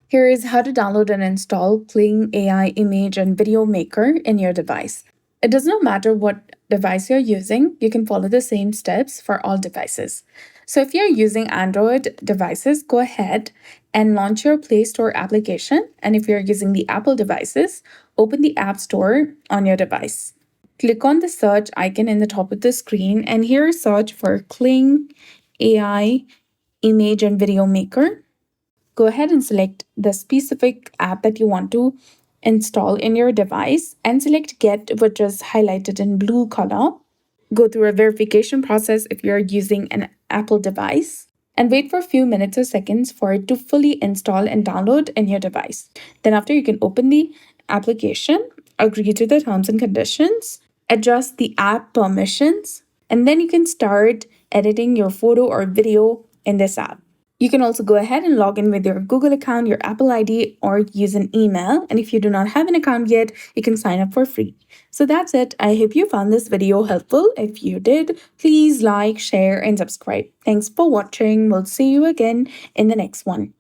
Here is how to download and install Kling AI image and video maker in your device. It does not matter what device you're using, you can follow the same steps for all devices. So if you're using Android devices, go ahead and launch your Play Store application. And if you're using the Apple devices, open the App Store on your device. Click on the search icon in the top of the screen and here search for Kling AI image and video maker. Go ahead and select the specific app that you want to install in your device and select Get, which is highlighted in blue color. Go through a verification process if you're using an Apple device and wait for a few minutes or seconds for it to fully install and download in your device. Then after, you can open the application, agree to the terms and conditions, adjust the app permissions, and then you can start editing your photo or video in this app. You can also go ahead and log in with your Google account, your Apple ID, or use an email. And if you do not have an account yet, you can sign up for free. So that's it. I hope you found this video helpful. If you did, please like, share, and subscribe. Thanks for watching. We'll see you again in the next one.